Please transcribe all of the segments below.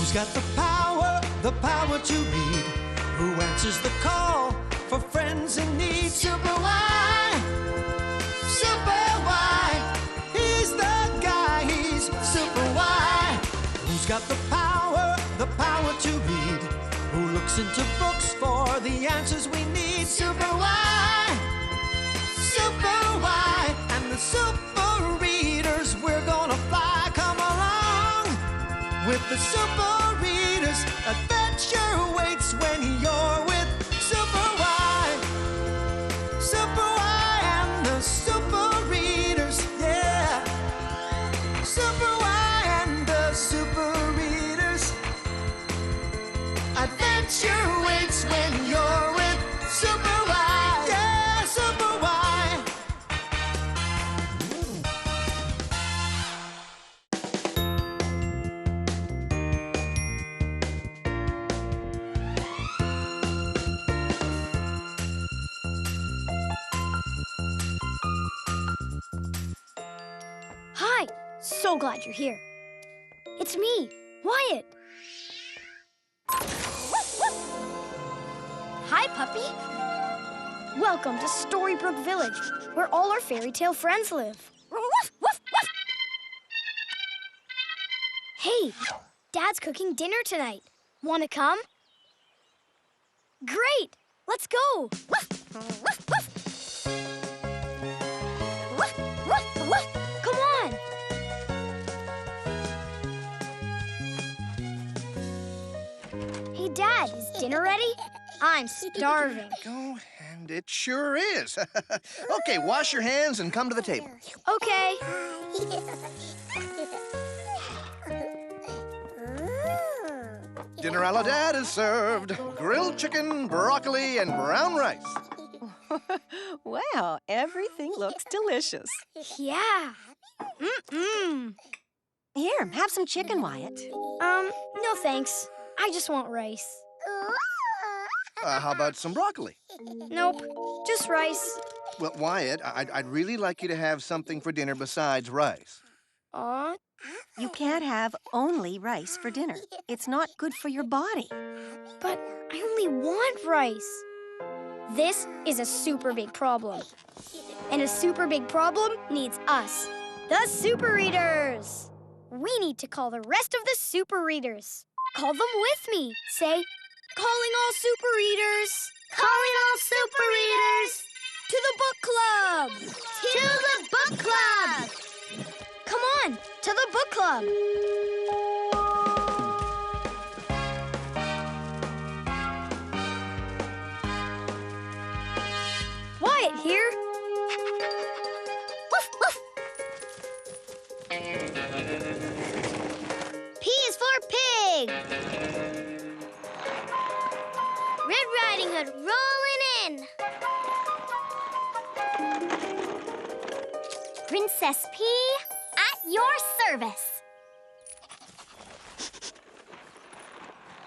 Who's got the power to lead? Who answers the call for friends in need? Superwhy, superwhy, he's the guy, he's superwhy. Who's got the power to lead? Who looks into books for the answers we need? Superwhy, superwhy, and the super readers, we're gonna fly. Come along with the super readers. Adventure waits when you're with superwhy, superwhy, and the super readers. Yeah, superwhy and the super readers. Adventure waits when you're with superwhy. Yeah, superwhy. Hi! So glad you're here. It's me, Wyatt. Hi, puppy. Welcome to Storybook Village, where all our fairy tale friends live. Hey, Dad's cooking dinner tonight. Want to come? Great! Let's go! Come on! Hey, Dad, is dinner ready? I'm starving. Oh, and it sure is. Okay, wash your hands and come to the table. Okay. Dinner a la Dad is served. Grilled chicken, broccoli, and brown rice. Wow, everything looks delicious. Yeah. Mm-mm. Here, have some chicken, Wyatt. No thanks. I just want rice. How about some broccoli? Nope, just rice. Well, Wyatt, I'd really like you to have something for dinner besides rice. Aw, You can't have only rice for dinner. It's not good for your body. but I only want rice. This is a super big problem. And a super big problem needs us, the Super Readers. We need to call the rest of the Super Readers. Call them with me. Say, calling all Super Readers. Calling all Super Readers. To the book club. To the book club. Come on, to the book club. Wyatt here. Woof, woof. P is for pig. Red Riding Hood rolling in. Princess P, at your service.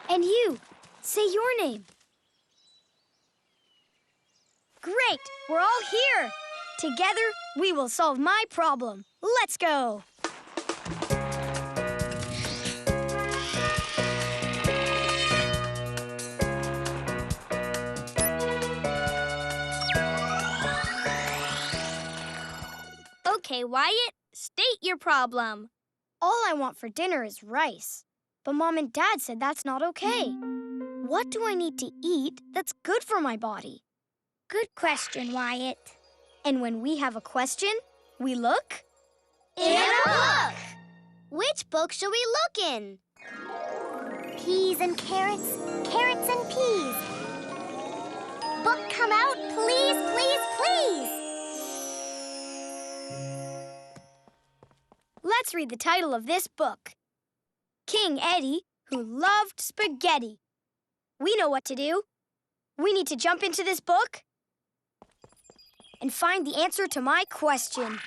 And you, say your name. Great, we're all here. Together, we will solve my problem. Let's go. Okay, Wyatt, state your problem. All I want for dinner is rice. But Mom and Dad said that's not okay. What do I need to eat that's good for my body? Good question, Wyatt. And when we have a question, we look? In a book! Which book should we look in? Peas and carrots, carrots and peas. Book come out, please, please, please! Let's read the title of this book. King Eddie, who loved spaghetti. We know what to do. We need to jump into this book and find the answer to my question.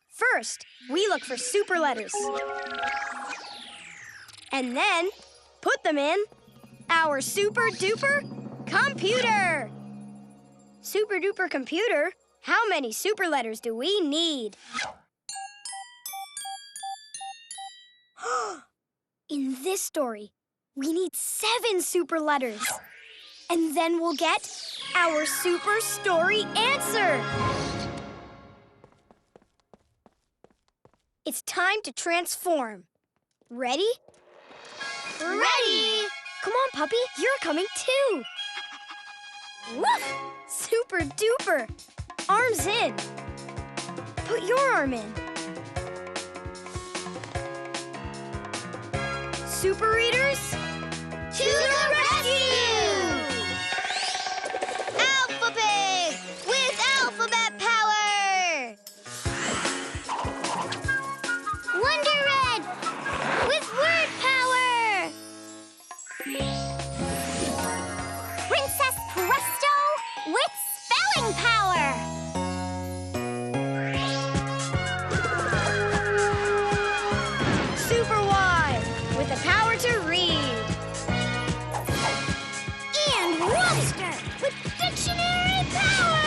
First, we look for super letters. And then put them in our super-duper computer. Super-duper computer? How many super letters do we need? In this story, we need 7 super letters. And then we'll get our super story answer. It's time to transform. Ready? Ready! Come on, puppy. You're coming too. Woof! Super duper. Arms in. Put your arm in. Super readers, to the rescue! Alpha Pig with alphabet power! Wonder Red with word power! Princess Presto with spelling power! Superwhy with the power to read. And Wyatt with dictionary power!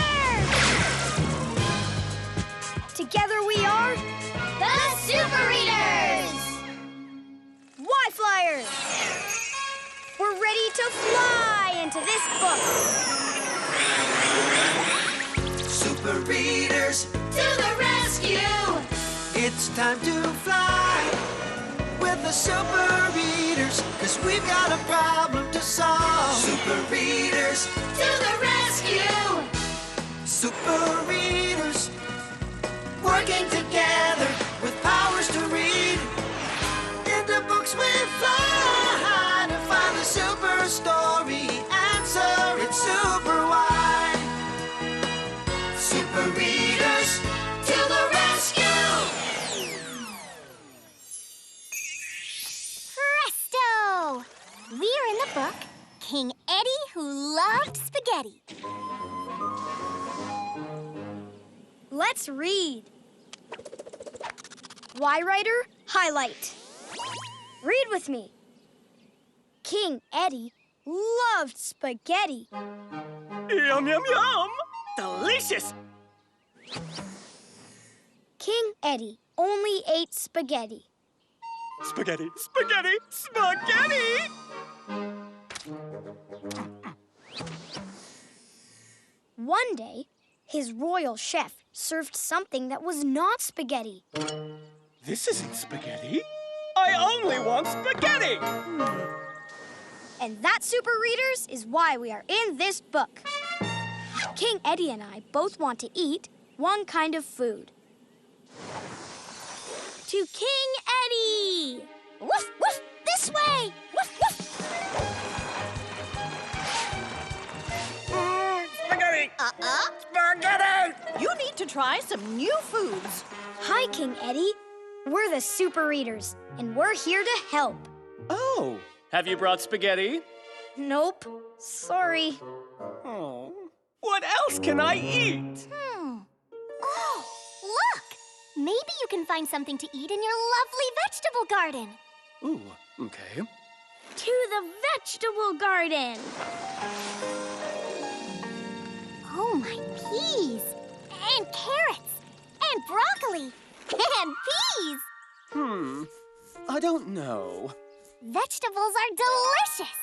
Together we are the Super Readers! Why Flyers! We're ready to fly into this book. Super Readers, To the rescue! it's time to fly with the Super Readers, 'cause we've got a problem to solve. Super Readers, To the rescue! Super Readers, working together with powers to read. Into books we fly to find the super story answer. It's super why. Super Readers, to the rescue! Presto! We're in the book King Eddie Who Loved Spaghetti. Let's read. Y writer, highlight. Read with me. King Eddie loved spaghetti. Yum, yum, yum! Delicious! King Eddie only ate spaghetti. Spaghetti, spaghetti, spaghetti! One day, his royal chef served something that was not spaghetti. This isn't spaghetti. I only want spaghetti! And that, Super Readers, is why we are in this book. King Eddie and I both want to eat one kind of food. To King Eddie! Woof, woof, this way! Woof, woof! Spaghetti! Spaghetti! You need to try some new foods. Hi, King Eddie. We're the Super Readers, and we're here to help. Oh, have you brought spaghetti? Nope. Sorry. Oh, what else can I eat? Oh, look! Maybe you can find something to eat in your lovely vegetable garden. Ooh, okay. To the vegetable garden. Oh, my peas! And carrots! And broccoli! And peas! I don't know. Vegetables are delicious!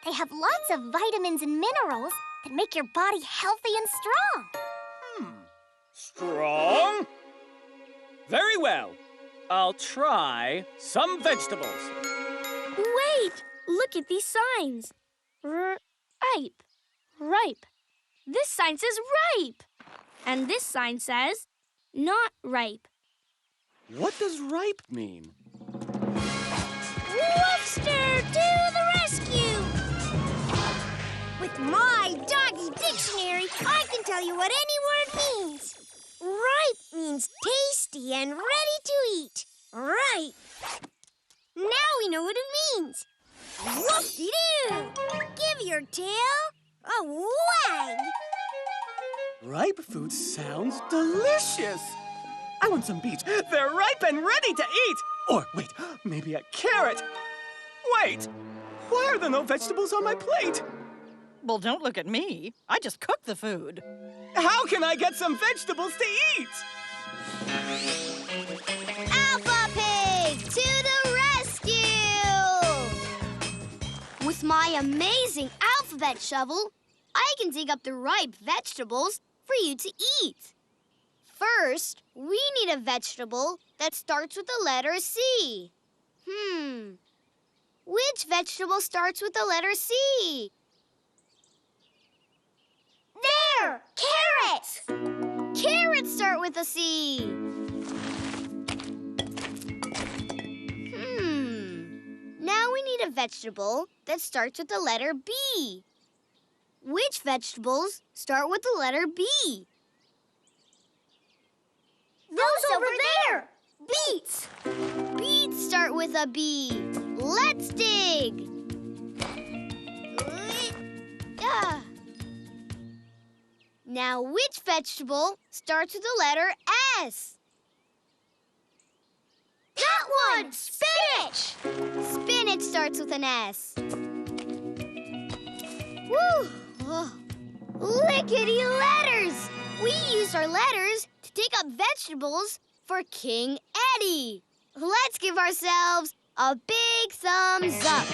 They have lots of vitamins and minerals that make your body healthy and strong. Strong? Very well. I'll try some vegetables. Wait! Look at these signs. Ripe. Ripe. This sign says ripe. And this sign says not ripe. What does ripe mean? Woofster to the rescue! With my doggy dictionary, I can tell you what any word means. Ripe means tasty and ready to eat. Right. Now we know what it means. Whoop-de-doo! Give your tail a wag. Ripe food sounds delicious. I want some beets. They're ripe and ready to eat. Or wait, maybe a carrot. Wait, why are there no vegetables on my plate? Well, don't look at me. I just cook the food. How can I get some vegetables to eat? Alpha Pig to the rescue! With my amazing alphabet shovel, I can dig up the ripe vegetables for you to eat. First, we need a vegetable that starts with the letter C. Which vegetable starts with the letter C? There! Carrots! Carrots start with a C. Now we need a vegetable that starts with the letter B. Which vegetables start with the letter B? Those over there! Beets! Beets start with a B. Let's dig. Now, which vegetable starts with the letter S? That one! Spinach! Spinach starts with an S. Woo! Oh. Lickety letters! We used our letters to dig up vegetables for King Eddie. Let's give ourselves a big thumbs up.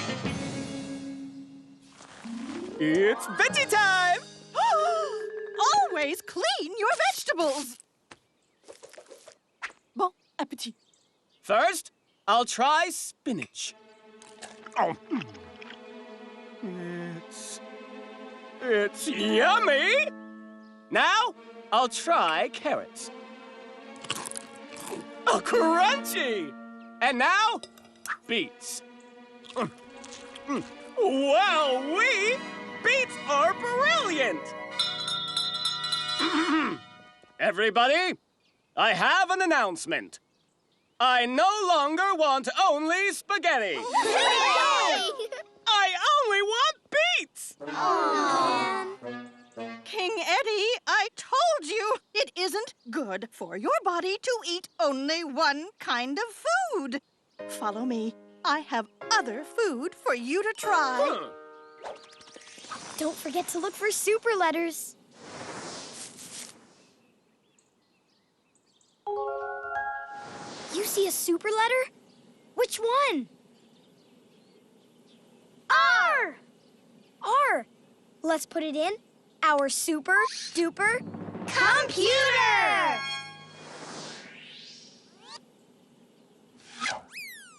It's veggie time! Always clean your vegetables. Bon appetit. First, I'll try spinach. Oh. It's yummy! Now, I'll try carrots. Oh, crunchy! And now, beets. Wow-wee! Beets are brilliant! Everybody, I have an announcement. I no longer want only spaghetti. I only want beets! King Eddie, I told you it isn't good for your body to eat only one kind of food. Follow me. I have other food for you to try. Don't forget to look for super letters. You see a super letter? Which one? R! R. Let's put it in our super duper computer!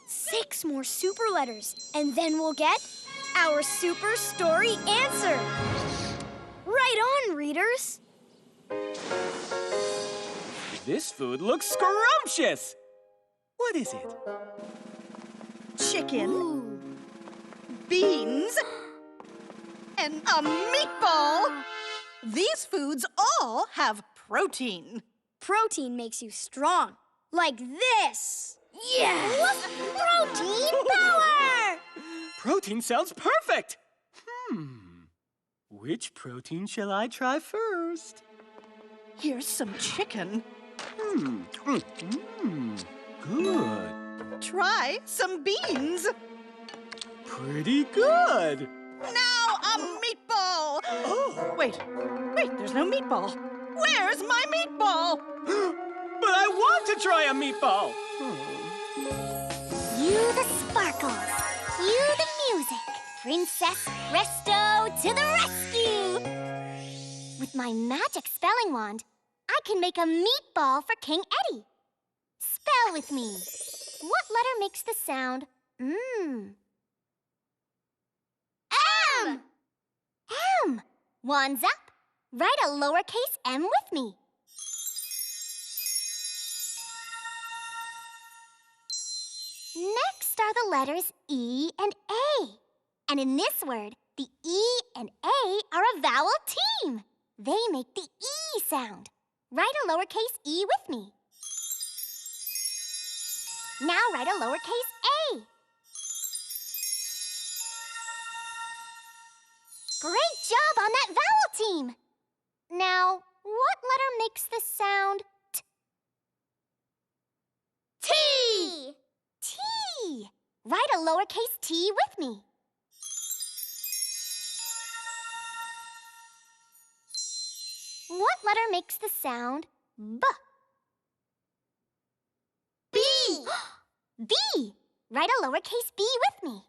6 more super letters, and then we'll get our super story answer. Right on, readers. This food looks scrumptious. What is it? Chicken, beans, and a meatball. These foods all have protein. Protein makes you strong, like this. Yes! Protein power! Protein sounds perfect. Which protein shall I try first? Here's some chicken. Good. Try some beans. Pretty good. Now a meatball. Oh, wait, there's no meatball. Where's my meatball? But I want to try a meatball. Cue the sparkles. Cue the music. Princess Presto to the rescue. With my magic spelling wand, I can make a meatball for King Eddie. Spell with me. What letter makes the sound M? M. Wands up. Write a lowercase m with me. Next are the letters E and A. And in this word, the E and A are a vowel team. They make the E sound. Write a lowercase e with me. Now write a lowercase a. Great job on that vowel team. Now, what letter makes the sound T? T! T! Write a lowercase t with me. What letter makes the sound B? B! B! Write a lowercase b with me.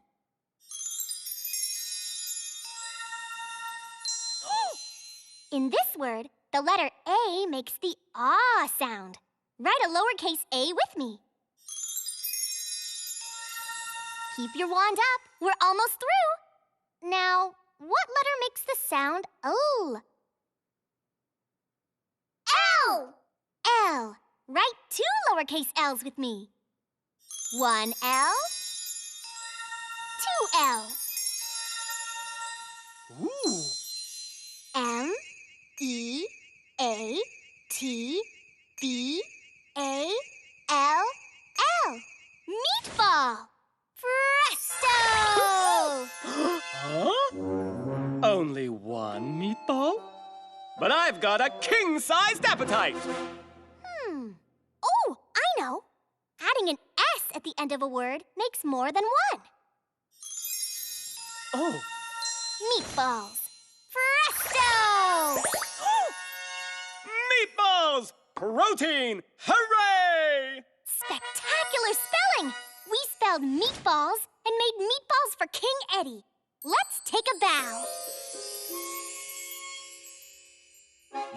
In this word, the letter A makes the ah sound. Write a lowercase a with me. Keep your wand up. We're almost through. Now, what letter makes the sound L? L! L. Write 2 lowercase L's with me. 1 L, 2 L. Ooh. M, E, A, T, B, A, L, L. Meatball! Presto! Huh? Only one meatball? But I've got a king-sized appetite! Oh, I know. Adding an S at the end of a word makes more than one. Oh. Meatballs. Presto! Meatballs! Protein! Hooray! Spectacular spelling! We spelled meatballs and made meatballs for King Eddie. Let's take a bow.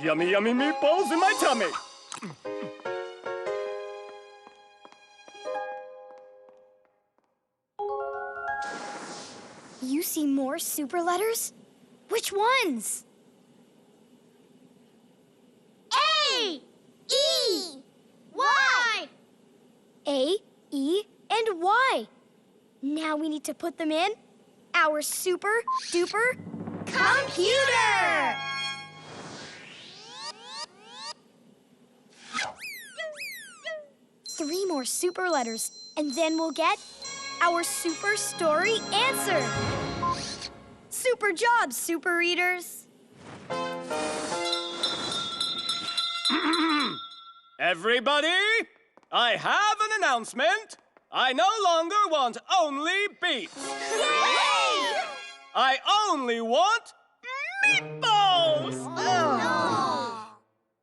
Yummy, yummy meatballs in my tummy! You see more super letters? Which ones? A, E, Y. A, E, and Y. Now we need to put them in our super duper computer! 3 more super letters, and then we'll get our super story answer. Super job, super readers. Everybody, I have an announcement. I no longer want only beets. Yay! I only want meatballs!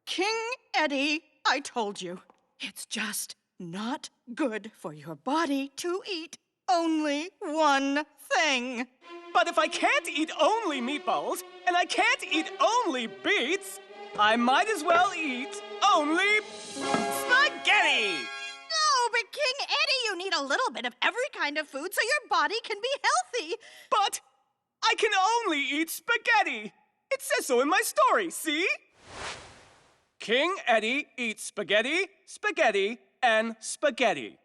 King Eddie, I told you. It's just not good for your body to eat only one thing. But if I can't eat only meatballs, and I can't eat only beets, I might as well eat only spaghetti! No, but King Eddie, you need a little bit of every kind of food so your body can be healthy. But I can only eat spaghetti. It says so in my story, see? King Eddie eats spaghetti, spaghetti, and spaghetti.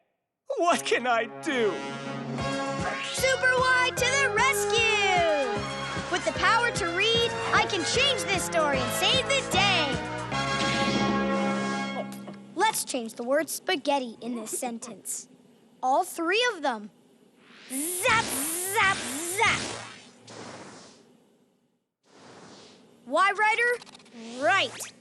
What can I do? Superwhy to the rescue! With the power to read, I can change this story and save the day. Let's change the word spaghetti in this sentence. All 3 of them. Zap, zap, zap. Why, writer? Right.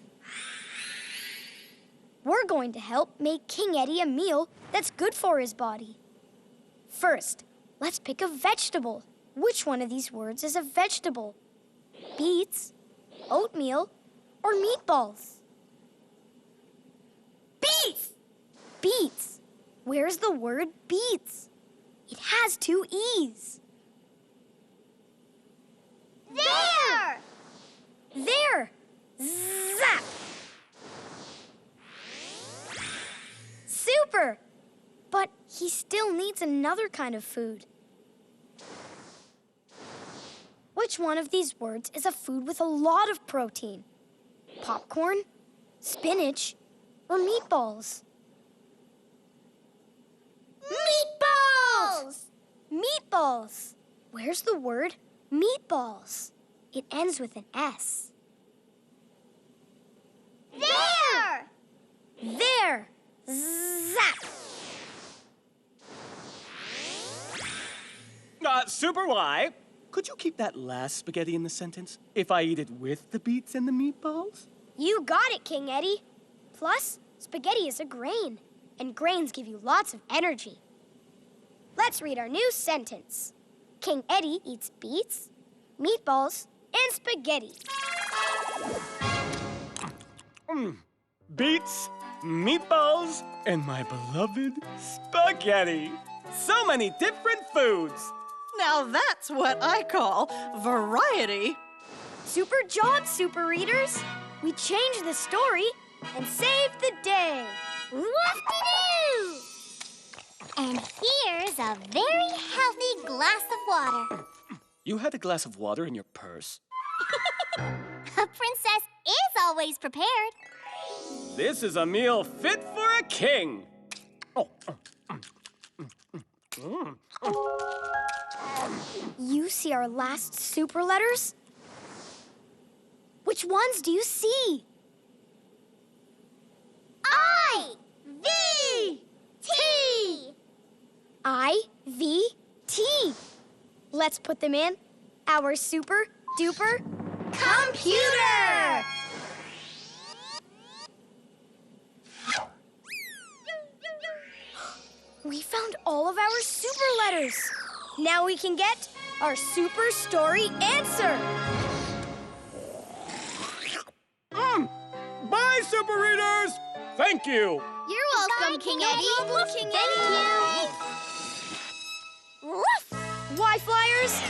We're going to help make King Eddie a meal that's good for his body. First, let's pick a vegetable. Which one of these words is a vegetable? Beets, oatmeal, or meatballs? Beets! Beets. Where's the word beets? It has 2 E's. There! There! Zap! Super! But he still needs another kind of food. Which one of these words is a food with a lot of protein? Popcorn, spinach, or meatballs? Meatballs! Meatballs! Where's the word meatballs? It ends with an S. There! There! Zap! Superwhy, could you keep that last spaghetti in the sentence if I eat it with the beets and the meatballs? You got it, King Eddie. Plus, spaghetti is a grain, and grains give you lots of energy. Let's read our new sentence. King Eddie eats beets, meatballs, and spaghetti. Beets, meatballs, and my beloved spaghetti. So many different foods. Now that's what I call variety. Super job, Super Readers! We changed the story and saved the day. Whoop-de-doo! And here's a very healthy glass of water. You had a glass of water in your purse? A princess is always prepared. This is a meal fit for a king. You see our last super letters? Which ones do you see? I-V-T! I-V-T. Let's put them in our super duper computer! We found all of our super letters. Now we can get our super story answer. Bye, Super Readers! Thank you! You're welcome, King Eddie. Thank you. Woof! Why, Flyers?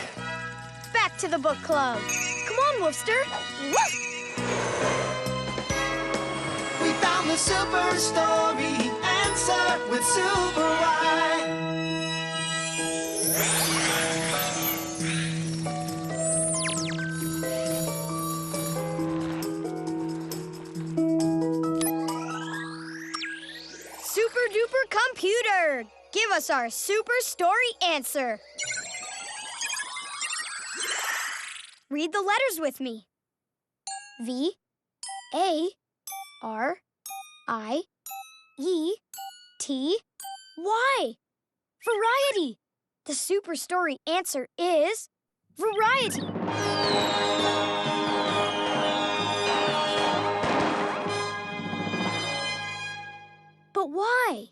Back to the book club. Come on, Woofster. Woof! We found the super story answer with superwhy. Super duper computer, give us our super story answer. Read the letters with me. V, A, R, I, E, T, Y. Variety. The super story answer is variety. But why?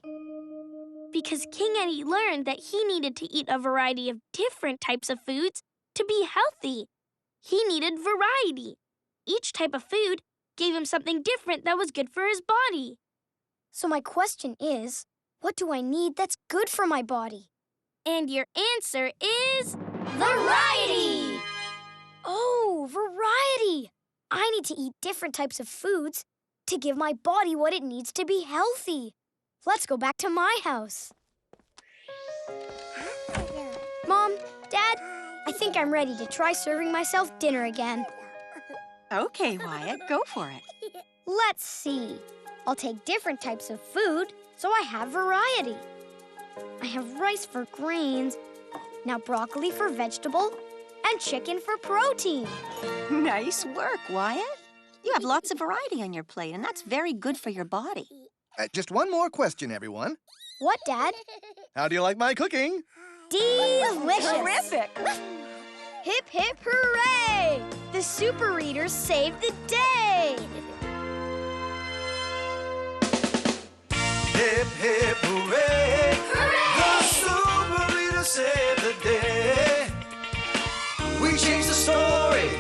Because King Eddie learned that he needed to eat a variety of different types of foods to be healthy. He needed variety. Each type of food gave him something different that was good for his body. So my question is, what do I need that's good for my body? And your answer is variety! Oh, variety! I need to eat different types of foods to give my body what it needs to be healthy. Let's go back to my house. Mom, Dad, I think I'm ready to try serving myself dinner again. Okay, Wyatt, go for it. Let's see. I'll take different types of food so I have variety. I have rice for grains, now broccoli for vegetable, and chicken for protein. Nice work, Wyatt. You have lots of variety on your plate, and that's very good for your body. Just one more question, everyone. What, Dad? How do you like my cooking? Delicious! Terrific! Hip, hip, hooray! The Super Readers saved the day! Hip, hip, hooray! The super reader saved the day. We changed the story.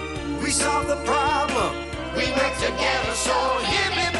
We solved the problem. We worked together, so hip, hip,